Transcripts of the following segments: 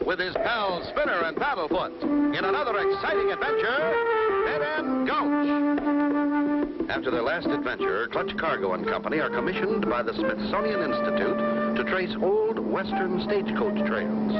with his pals Spinner and Paddlefoot in another exciting adventure, Dead End Gulch. After their last adventure, Clutch Cargo and Company are commissioned by the Smithsonian Institute to trace old Western stagecoach trails.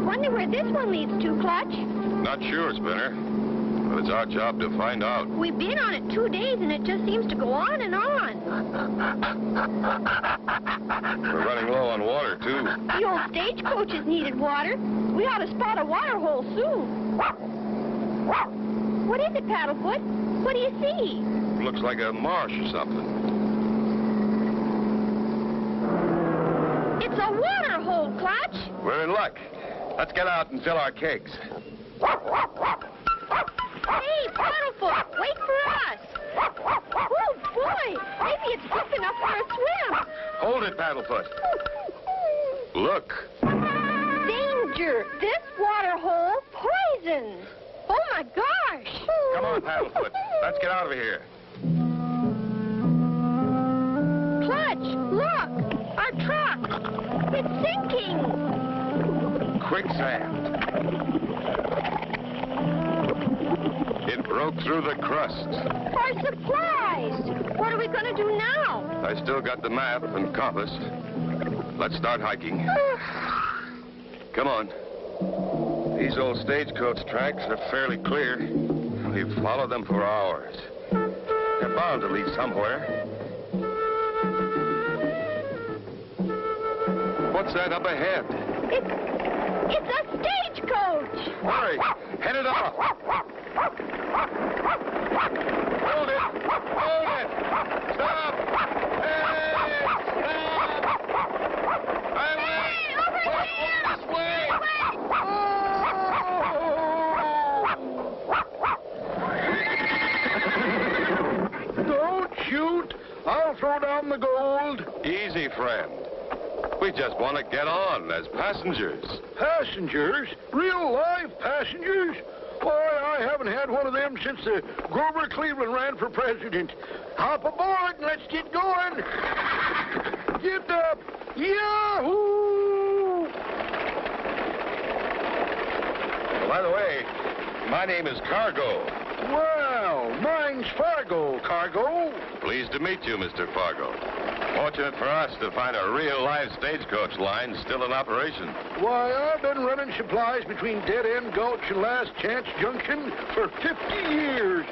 Wonder where this one leads to, Clutch? Not sure, Spinner. But it's our job to find out. We've been on it 2 days, and it just seems to go on and on. We're running low on water, too. The old stagecoaches needed water. We ought to spot a water hole soon. What is it, Paddlefoot? What do you see? Looks like a marsh or something. It's a water hole, Clutch. We're in luck. Let's get out and fill our kegs. Hey, Paddlefoot, wait for us. Oh, boy, maybe it's deep enough for a swim. Hold it, Paddlefoot. Look. Danger! This water hole poisons. Oh, my gosh. Come on, Paddlefoot. Let's get out of here. Clutch, look. Our truck. It's sinking. Quicksand. It broke through the crust. Our supplies. What are we going to do now? I still got the map and compass. Let's start hiking. Come on. These old stagecoach tracks are fairly clear. We've followed them for hours. They're bound to lead somewhere. What's that up ahead? It's a stagecoach. Hurry! Head it off! Hold it! Hold it! Stop! Hey! Stop! Hey, over here! This way! Don't shoot! I'll throw down the gold. Easy, friend. We just want to get on as passengers. Passengers? Real live passengers? Boy, I haven't had one of them since Grover Cleveland ran for president. Hop aboard and let's get going. Get up. Yahoo! By the way, my name is Cargo. Well, mine's Fargo, Cargo. Pleased to meet you, Mr. Fargo. Fortunate for us to find a real live stagecoach line still in operation. Why, I've been running supplies between Dead End Gulch and Last Chance Junction for 50 years.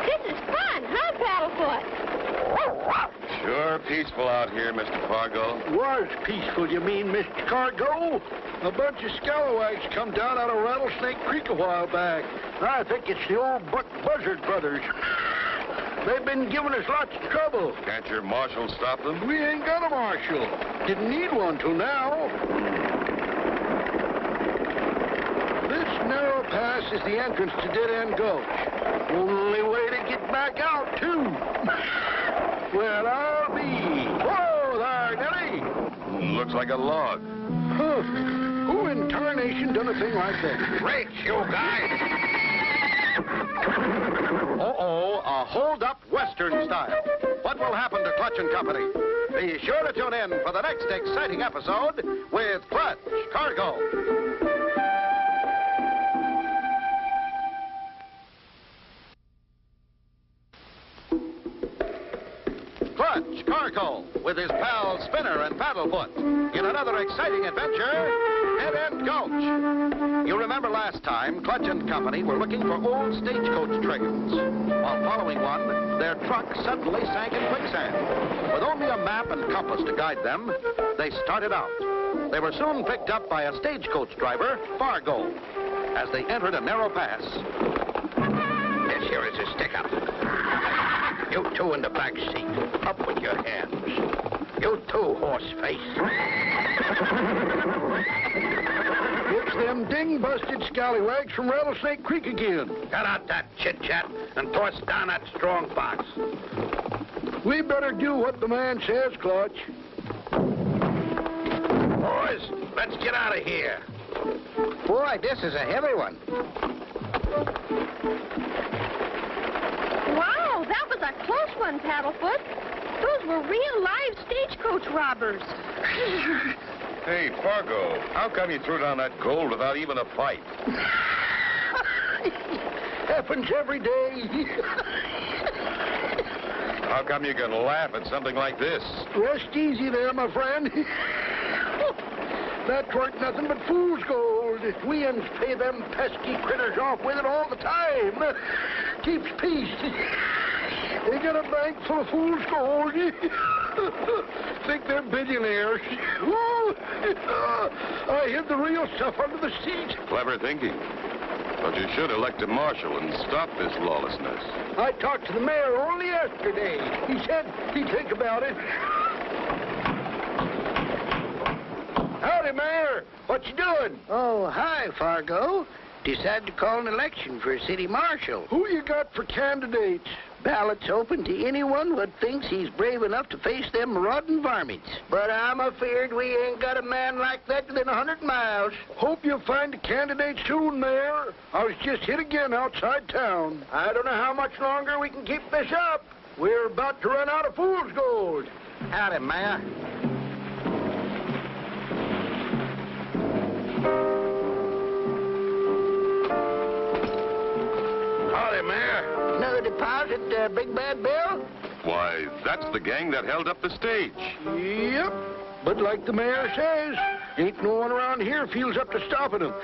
This is fun, huh, Paddlefoot? Sure peaceful out here, Mr. Fargo. Was peaceful, you mean, Mr. Cargo? A bunch of scalawags come down out of Rattlesnake Creek a while back. I think it's the old Buck Buzzard brothers. They've been giving us lots of trouble. Can't your marshal stop them? We ain't got a marshal. Didn't need one till now. This narrow pass is the entrance to Dead End Gulch. Only way to get back out, too. Well, I'll be. Whoa there, Nellie. Looks like a log. Huh. Who in tarnation done a thing like that? Brakes, you guys! Uh-oh, a hold-up Western style. What will happen to Clutch and Company? Be sure to tune in for the next exciting episode with Clutch Cargo. Clutch Cargo with his pals Spinner and Paddlefoot in another exciting adventure, Dead End Gulch. You remember last time, Clutch and Company were looking for old stagecoach trails. While following one, their truck suddenly sank in quicksand. With only a map and compass to guide them, they started out. They were soon picked up by a stagecoach driver, Fargo. As they entered a narrow pass. This here is a stick-up. You two in the back seat. Up with your hands. You too, horse-face. It's them ding-busted scallywags from Rattlesnake Creek again. Cut out that chit-chat and toss down that strong box. We better do what the man says, Clutch. Boys, let's get out of here. Boy, this is a heavy one. Wow, that was a close one, Paddlefoot. Those were real live stagecoach robbers. Hey, Fargo, how come you threw down that gold without even a fight? Happens every day. How come you can laugh at something like this? Rest easy there, my friend. That weren't nothing but fool's gold. We uns pay them pesky critters off with it all the time. Keeps peace. They got a bank full of fool's gold. Think they're billionaires. I hid the real stuff under the seat. Clever thinking. But you should elect a marshal and stop this lawlessness. I talked to the mayor only yesterday. He said he'd think about it. Howdy, Mayor. What you doing? Oh, hi, Fargo. Decided to call an election for a city marshal. Who you got for candidates? Ballots open to anyone what thinks he's brave enough to face them marauding varmints. But I'm afeard we ain't got a man like that within 100 miles. Hope you'll find a candidate soon, Mayor. I was just hit again outside town. I don't know how much longer we can keep this up. We're about to run out of fool's gold. Howdy, Mayor. Howdy, Mayor. Another deposit, Big Bad Bill? Why, that's the gang that held up the stage. Yep. But like the mayor says, ain't no one around here feels up to stopping them.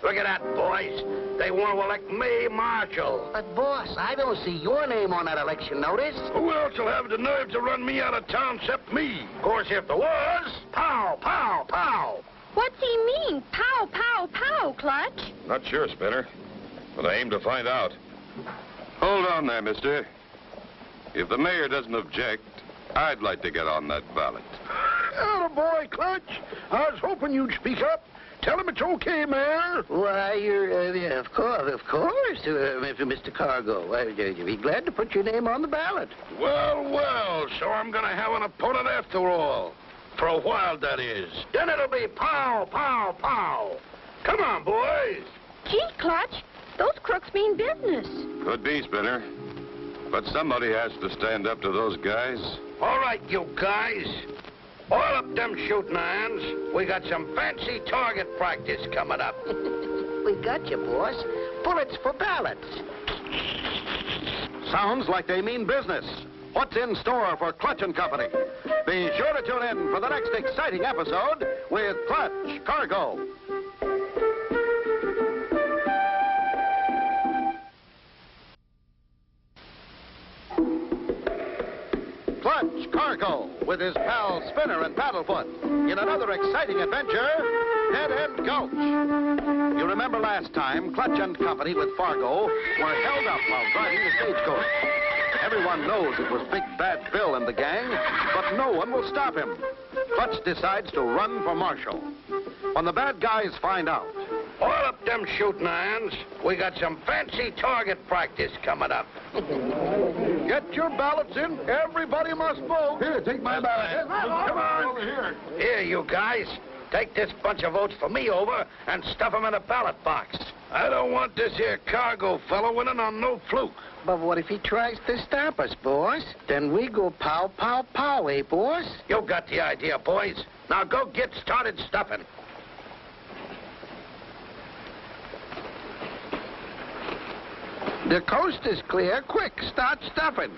Look at that, boys. They want to elect me marshal. But, boss, I don't see your name on that election notice. Who else will have the nerve to run me out of town except me? Of course, if there was, pow, pow, pow. What's he mean? Pow, pow, pow, Clutch. Not sure, Spinner, but I aim to find out. Hold on there, mister. If the mayor doesn't object, I'd like to get on that ballot. Attaboy, Clutch. I was hoping you'd speak up. Tell him it's okay, Mayor. Why, you're, of course, Mr. Cargo. I'd be glad to put your name on the ballot. Well, so I'm going to have an opponent after all. For a while, that is. Then it'll be pow, pow, pow. Come on, boys. Gee, Clutch, those crooks mean business. Could be, Spinner. But somebody has to stand up to those guys. All right, you guys. Oil up them shooting irons. We got some fancy target practice coming up. We got you, boss. Bullets for ballots. Sounds like they mean business. What's in store for Clutch and Company? Be sure to tune in for the next exciting episode with Clutch Cargo. Clutch Cargo with his pal Spinner and Paddlefoot in another exciting adventure, Dead End Gulch. You remember last time Clutch and Company with Fargo were held up while driving the stagecoach. Everyone knows it was Big Bad Bill and the gang, but no one will stop him. Clutch decides to run for marshal. When the bad guys find out, Oil up them shooting irons. We got some fancy target practice coming up. Get your ballots in. Everybody must vote. Here, take my ballot. Come on. Over here. Here, you guys. Take this bunch of votes for me over and stuff them in a ballot box. I don't want this here Cargo fellow winning on no fluke. But what if he tries to stop us, boss? Then we go pow, pow, pow, eh, boss? You got the idea, boys. Now go get started stuffing. The coast is clear. Quick, start stuffing.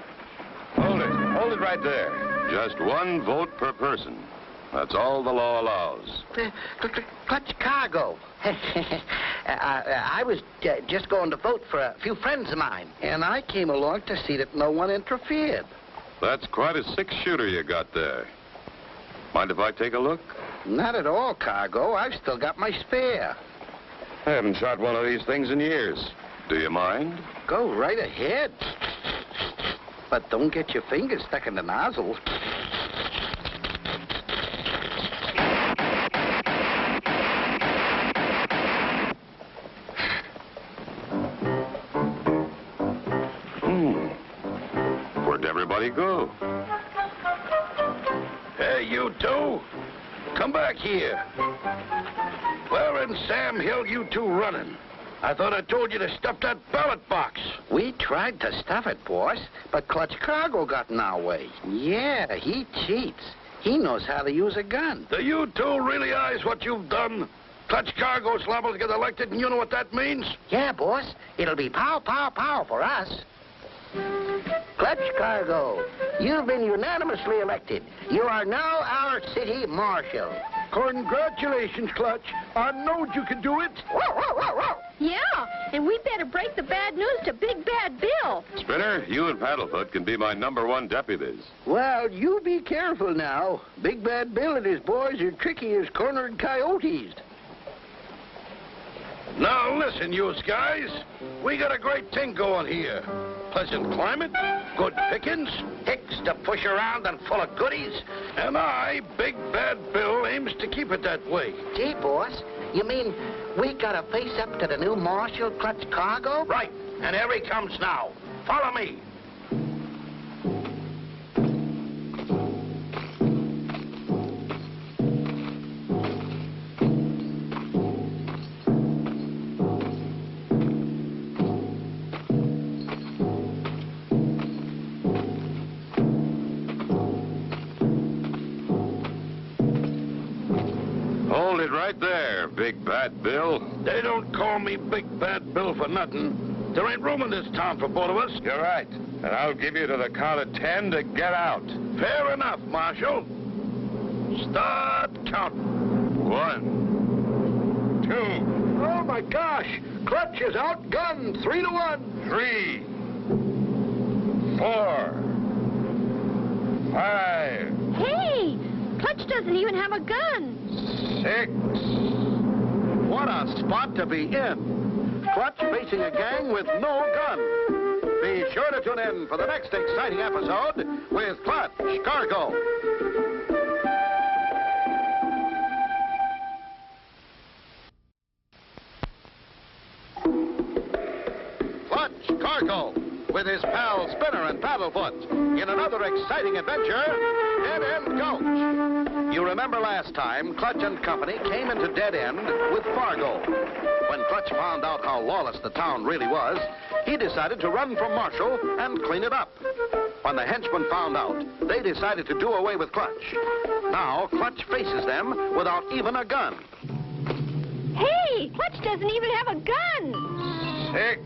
Hold it right there. Just one vote per person. That's all the law allows. Clutch Cargo. I was just going to vote for a few friends of mine, and I came along to see that no one interfered. That's quite a six-shooter you got there. Mind if I take a look? Not at all, Cargo. I've still got my spare. I haven't shot one of these things in years. Do you mind? Go right ahead. But don't get your fingers stuck in the nozzle. Where'd everybody go? Hey, you two. Come back here. Where in Sam Hill you two running? I thought I told you to stuff that ballot box. We tried to stuff it, boss, but Clutch Cargo got in our way. Yeah, he cheats. He knows how to use a gun. Do you two realize what you've done? Clutch Cargo's liable to get elected, and you know what that means? Yeah, boss. It'll be pow, pow, pow for us. Clutch Cargo, you've been unanimously elected. You are now our city marshal. Congratulations, Clutch. I knowed you could do it. Yeah, and we better break the bad news to Big Bad Bill. Spinner, you and Paddlefoot can be my #1 deputies. Well, you be careful now. Big Bad Bill and his boys are tricky as cornered coyotes. Now listen, you guys. We got a great thing going here. Pleasant climate, good pickings, Hicks to push around and full of goodies. and I, Big Bad Bill, aims to keep it that way. Gee, boss, you mean we gotta face up to the new marshal, Clutch Cargo? Right, and here he comes now. Follow me. Hold it right there, Big Bad Bill. They don't call me Big Bad Bill for nothing. There ain't room in this town for both of us. You're right. And I'll give you to the count of 10 to get out. Fair enough, Marshal. Start counting. 1, 2, Oh, my gosh. Clutch is outgunned 3-1. 3, 4, 5, Hey, Clutch doesn't even have a gun. 6. What a spot to be in. Clutch facing a gang with no gun. Be sure to tune in for the next exciting episode with Clutch Cargo. Clutch Cargo with his pals Spinner and Paddlefoot in another exciting adventure, Dead End Gulch. You remember last time, Clutch and Company came into Dead End with Fargo. When Clutch found out how lawless the town really was, he decided to run from Marshall and clean it up. When the henchmen found out, they decided to do away with Clutch. Now, Clutch faces them without even a gun. Hey, Clutch doesn't even have a gun. 6,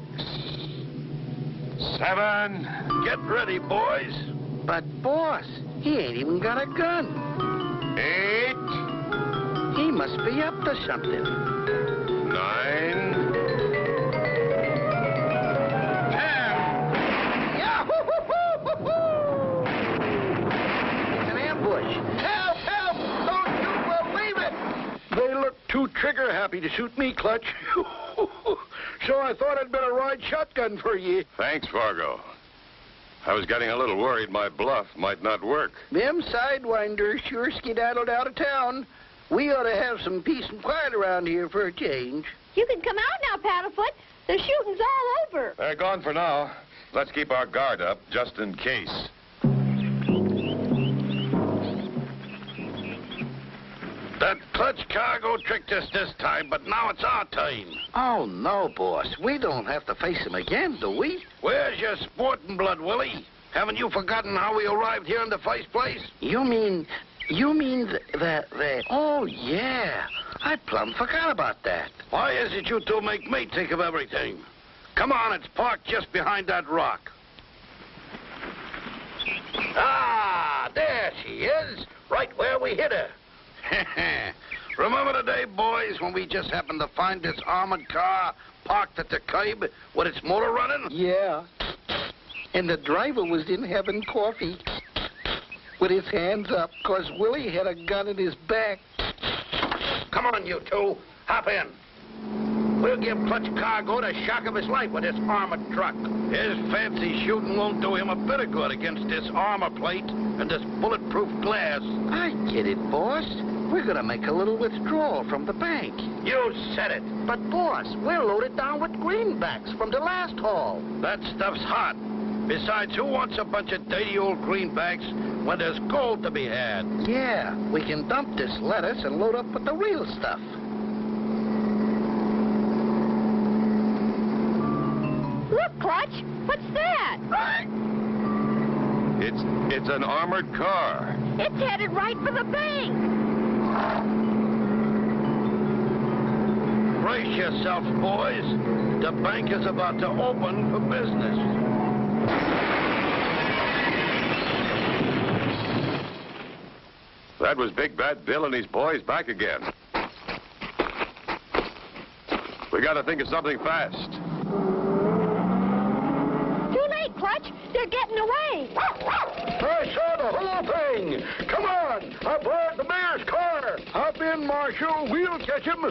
7. Get ready, boys. But, boss, he ain't even got a gun. 8, He must be up to something. 9, 10. Yahoo! It's an ambush. Help, help! Don't you believe it! They look too trigger-happy to shoot me, Clutch. So I thought I'd better ride shotgun for you. Thanks, Fargo. I was getting a little worried my bluff might not work. Them sidewinders sure skedaddled out of town. We ought to have some peace and quiet around here for a change. You can come out now, Paddlefoot. The shooting's all over. They're gone for now. Let's keep our guard up, just in case. That Clutch Cargo tricked us this time, but now it's our time. Oh, no, boss. We don't have to face him again, do we? Where's your sporting blood, Willie? Haven't you forgotten how we arrived here in the first place? You mean the... Oh, yeah. I plumb forgot about that. Why is it you two make me think of everything? Come on, it's parked just behind that rock. Ah, there she is, right where we hit her. Remember the day, boys, when we just happened to find this armored car parked at the curb with its motor running? Yeah. And the driver was in having coffee with his hands up because Willie had a gun in his back. Come on, you two. Hop in. We'll give Clutch Cargo the shock of his life with this armored truck. His fancy shooting won't do him a bit of good against this armor plate and this bulletproof glass. I get it, boss. We're going to make a little withdrawal from the bank. You said it. But, boss, we're loaded down with greenbacks from the last haul. That stuff's hot. Besides, who wants a bunch of dirty old greenbacks when there's gold to be had? Yeah, we can dump this lettuce and load up with the real stuff. Clutch. What's that? It's an armored car. It's headed right for the bank. Brace yourselves, boys. The bank is about to open for business. That was Big Bad Bill and his boys back again. We gotta think of something fast. Too late, Clutch. They're getting away. I saw the whole thing. Come on. Aboard the mayor's car. Hop in, Marshal. We'll catch him.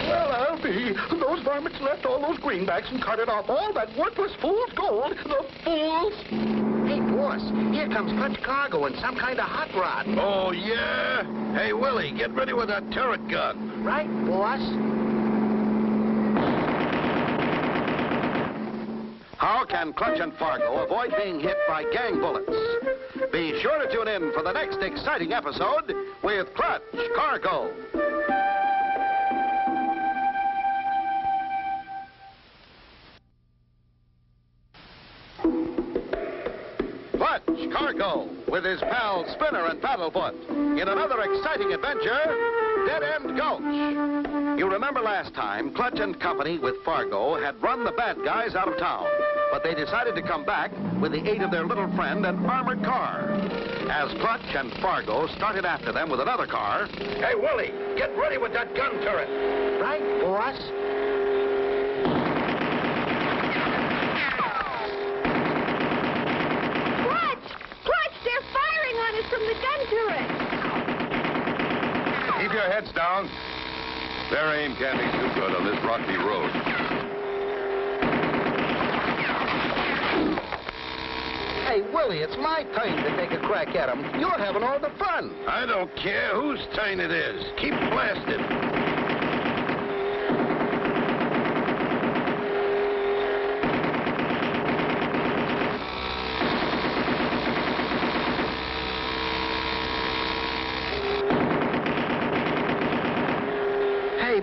Well, I'll be. Those varmints left all those greenbacks and carted off all that worthless fool's gold. The fools. Hey, boss, here comes Clutch Cargo and some kind of hot rod. Oh, yeah? Hey, Willie, get ready with that turret gun. Right, boss? How can Clutch and Fargo avoid being hit by gang bullets? Be sure to tune in for the next exciting episode with Clutch Cargo. Clutch Cargo with his pals Spinner and Paddlefoot in another exciting adventure, Dead End Gulch. You remember last time, Clutch and Company with Fargo had run the bad guys out of town, but they decided to come back with the aid of their little friend, an armored car. As Clutch and Fargo started after them with another car... Hey, Willie, get ready with that gun turret. Right, boss? From the gun turret. Keep your heads down. Their aim can't be too good on this rocky road. Hey, Willie, it's my turn to take a crack at him. You're having all the fun. I don't care whose turn it is. Keep blasting.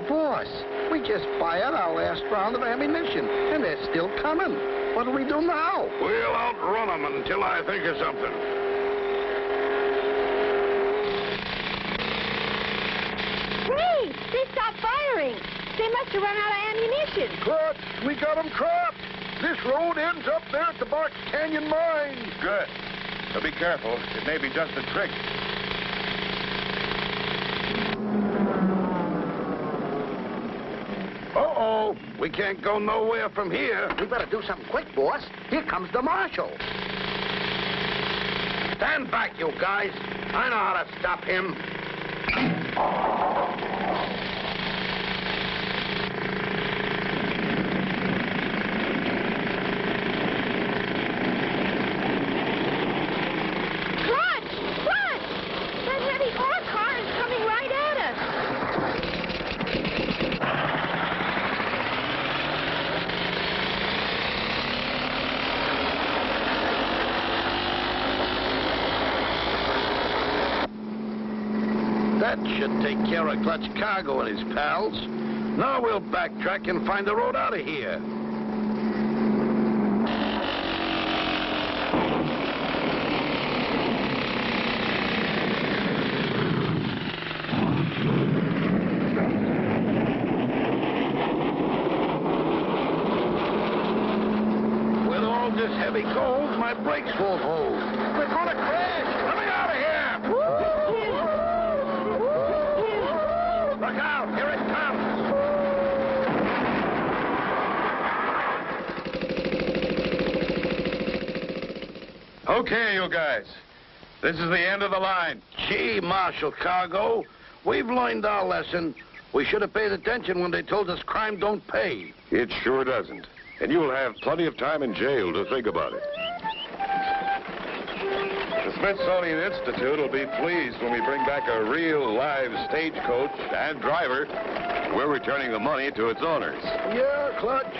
Boss, we just fired our last round of ammunition, and they're still coming. What'll we do now? We'll outrun them until I think of something. Hey, they stopped firing. They must have run out of ammunition. Clutch, we got them trapped. This road ends up there at the Box Canyon mine. Good. So be careful. It may be just a trick. Uh-oh. We can't go nowhere from here. We better do something quick, boss. Here comes the marshal. Stand back, you guys. I know how to stop him. Clutch! Clutch! That heavy ore car is coming right at us. That should take care of Clutch Cargo and his pals. Now we'll backtrack and find the road out of here. With all this heavy gold, my brakes won't hold. We're gonna crash. Let me out of here. Look out! Here it comes! Okay, you guys. This is the end of the line. Gee, Marshal Cargo, we've learned our lesson. We should have paid attention when they told us crime don't pay. It sure doesn't. And you'll have plenty of time in jail to think about it. The Smithsonian Institute will be pleased when we bring back a real live stagecoach and driver. We're returning the money to its owners. Yeah, Clutch.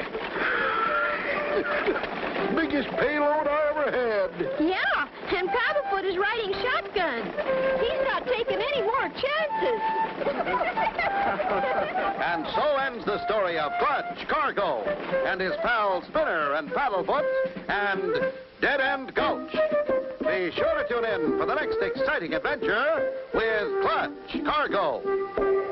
biggest payload I ever had. Yeah, and Paddlefoot is riding shotgun. He's not taking any more chances. And so ends the story of Clutch, Cargo, and his pals Spinner and Paddlefoot, and Dead End Gulch. Be sure to tune in for the next exciting adventure with Clutch, Cargo.